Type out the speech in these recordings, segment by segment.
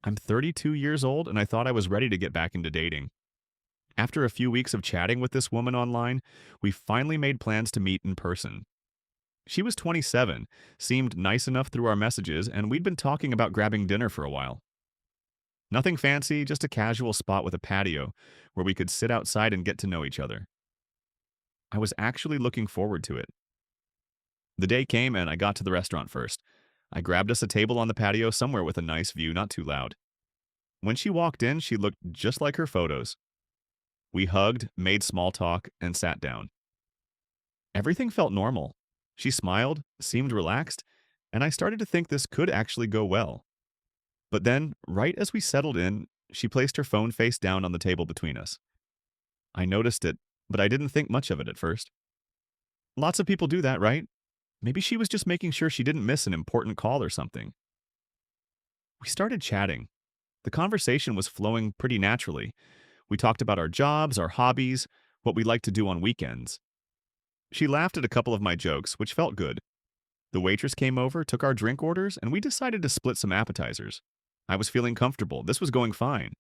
I'm 32 years old and I thought I was ready to get back into dating. After a few weeks of chatting with this woman online, we finally made plans to meet in person. She was 27, seemed nice enough through our messages, and we'd been talking about grabbing dinner for a while. Nothing fancy, just a casual spot with a patio where we could sit outside and get to know each other. I was actually looking forward to it. The day came and I got to the restaurant first. I grabbed us a table on the patio somewhere with a nice view, not too loud. When she walked in, she looked just like her photos. We hugged, made small talk, and sat down. Everything felt normal. She smiled, seemed relaxed, and I started to think this could actually go well. But then, right as we settled in, she placed her phone face down on the table between us. I noticed it, but I didn't think much of it at first. Lots of people do that, right? Maybe she was just making sure she didn't miss an important call or something. We started chatting. The conversation was flowing pretty naturally. We talked about our jobs, our hobbies, what we like to do on weekends. She laughed at a couple of my jokes, which felt good. The waitress came over, took our drink orders, and we decided to split some appetizers. I was feeling comfortable. This was going fine.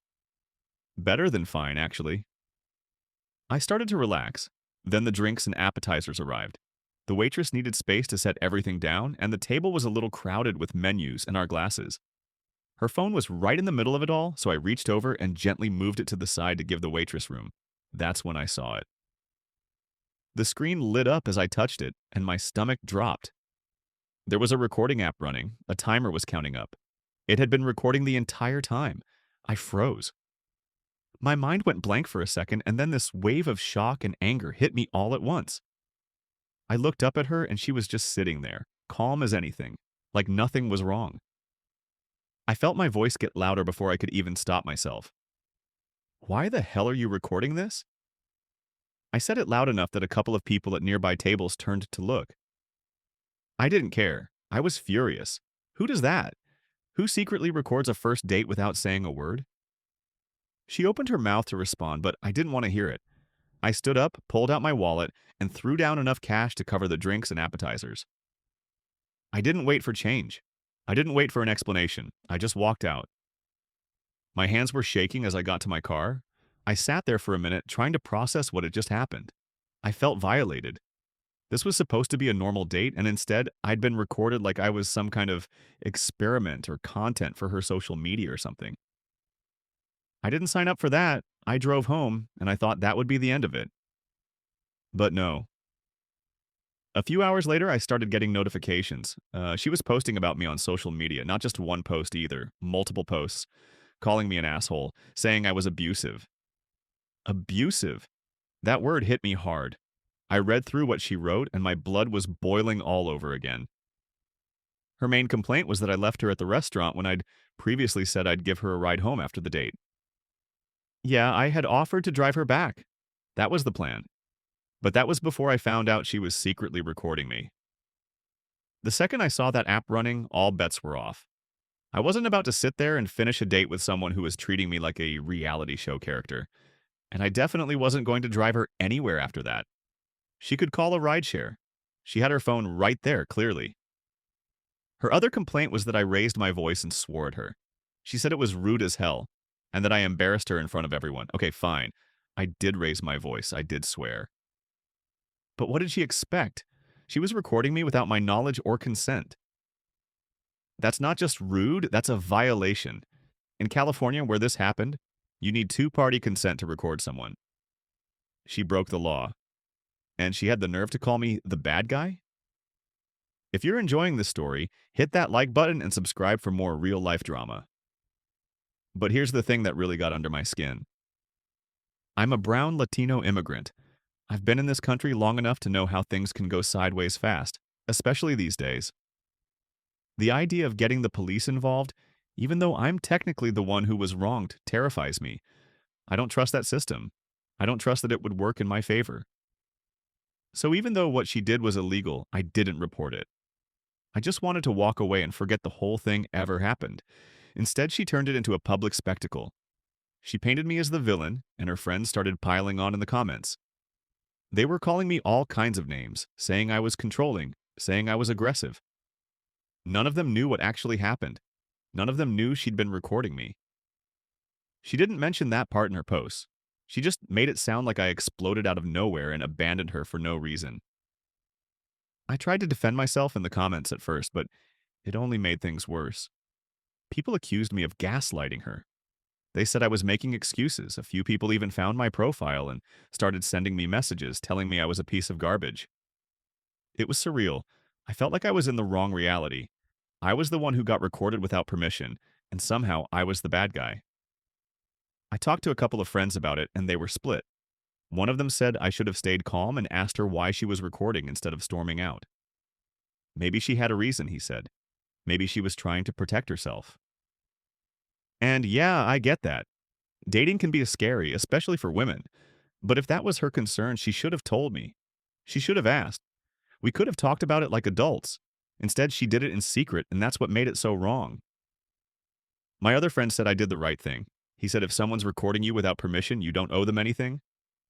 Better than fine, actually. I started to relax. Then the drinks and appetizers arrived. The waitress needed space to set everything down, and the table was a little crowded with menus and our glasses. Her phone was right in the middle of it all, so I reached over and gently moved it to the side to give the waitress room. That's when I saw it. The screen lit up as I touched it, and my stomach dropped. There was a recording app running. A timer was counting up. It had been recording the entire time. I froze. My mind went blank for a second, and then this wave of shock and anger hit me all at once. I looked up at her, and she was just sitting there, calm as anything, like nothing was wrong. I felt my voice get louder before I could even stop myself. "Why the hell are you recording this?" I said it loud enough that a couple of people at nearby tables turned to look. I didn't care. I was furious. Who does that? Who secretly records a first date without saying a word? She opened her mouth to respond, but I didn't want to hear it. I stood up, pulled out my wallet, and threw down enough cash to cover the drinks and appetizers. I didn't wait for change. I didn't wait for an explanation. I just walked out. My hands were shaking as I got to my car. I sat there for a minute trying to process what had just happened. I felt violated. This was supposed to be a normal date, and instead, I'd been recorded like I was some kind of experiment or content for her social media or something. I didn't sign up for that. I drove home, and I thought that would be the end of it. But no. A few hours later, I started getting notifications. She was posting about me on social media, not just one post either, multiple posts, calling me an asshole, saying I was abusive. Abusive. That word hit me hard. I read through what she wrote, and my blood was boiling all over again. Her main complaint was that I left her at the restaurant when I'd previously said I'd give her a ride home after the date. Yeah, I had offered to drive her back. That was the plan. But that was before I found out she was secretly recording me. The second I saw that app running, all bets were off. I wasn't about to sit there and finish a date with someone who was treating me like a reality show character. And I definitely wasn't going to drive her anywhere after that. She could call a rideshare. She had her phone right there, clearly. Her other complaint was that I raised my voice and swore at her. She said it was rude as hell, and that I embarrassed her in front of everyone. Okay, fine. I did raise my voice. I did swear. But what did she expect? She was recording me without my knowledge or consent. That's not just rude, that's a violation. In California, where this happened, you need two-party consent to record someone. She broke the law. And she had the nerve to call me the bad guy? If you're enjoying this story, hit that like button and subscribe for more real-life drama. But here's the thing that really got under my skin. I'm a brown Latino immigrant. I've been in this country long enough to know how things can go sideways fast, especially these days. The idea of getting the police involved, even though I'm technically the one who was wronged, terrifies me. I don't trust that system. I don't trust that it would work in my favor. So even though what she did was illegal, I didn't report it. I just wanted to walk away and forget the whole thing ever happened. Instead, she turned it into a public spectacle. She painted me as the villain, and her friends started piling on in the comments. They were calling me all kinds of names, saying I was controlling, saying I was aggressive. None of them knew what actually happened. None of them knew she'd been recording me. She didn't mention that part in her posts. She just made it sound like I exploded out of nowhere and abandoned her for no reason. I tried to defend myself in the comments at first, but it only made things worse. People accused me of gaslighting her. They said I was making excuses. A few people even found my profile and started sending me messages telling me I was a piece of garbage. It was surreal. I felt like I was in the wrong reality. I was the one who got recorded without permission, and somehow I was the bad guy. I talked to a couple of friends about it, and they were split. One of them said I should have stayed calm and asked her why she was recording instead of storming out. Maybe she had a reason, he said. Maybe she was trying to protect herself. And yeah, I get that. Dating can be scary, especially for women. But if that was her concern, she should have told me. She should have asked. We could have talked about it like adults. Instead, she did it in secret, and that's what made it so wrong. My other friend said I did the right thing. He said if someone's recording you without permission, you don't owe them anything.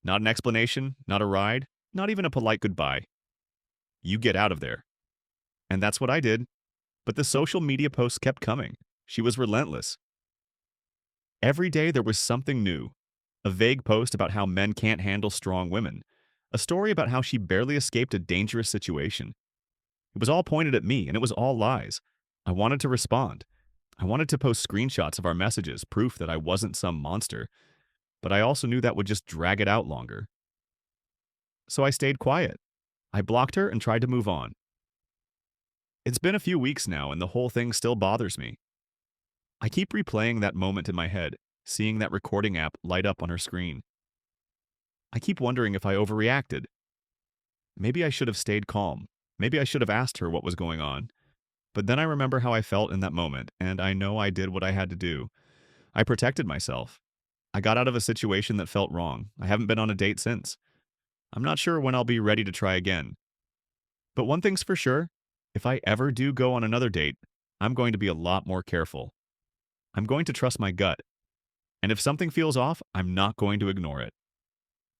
Not an explanation, not a ride, not even a polite goodbye. You get out of there. And that's what I did. But the social media posts kept coming. She was relentless. Every day there was something new. A vague post about how men can't handle strong women. A story about how she barely escaped a dangerous situation. It was all pointed at me, and it was all lies. I wanted to respond. I wanted to post screenshots of our messages, proof that I wasn't some monster. But I also knew that would just drag it out longer. So I stayed quiet. I blocked her and tried to move on. It's been a few weeks now, and the whole thing still bothers me. I keep replaying that moment in my head, seeing that recording app light up on her screen. I keep wondering if I overreacted. Maybe I should have stayed calm. Maybe I should have asked her what was going on. But then I remember how I felt in that moment, and I know I did what I had to do. I protected myself. I got out of a situation that felt wrong. I haven't been on a date since. I'm not sure when I'll be ready to try again. But one thing's for sure, if I ever do go on another date, I'm going to be a lot more careful. I'm going to trust my gut. And if something feels off, I'm not going to ignore it.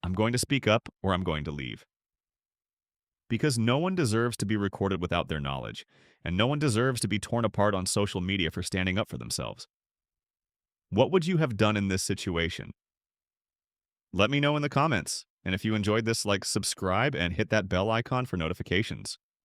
I'm going to speak up or I'm going to leave. Because no one deserves to be recorded without their knowledge, and no one deserves to be torn apart on social media for standing up for themselves. What would you have done in this situation? Let me know in the comments. And if you enjoyed this, subscribe and hit that bell icon for notifications.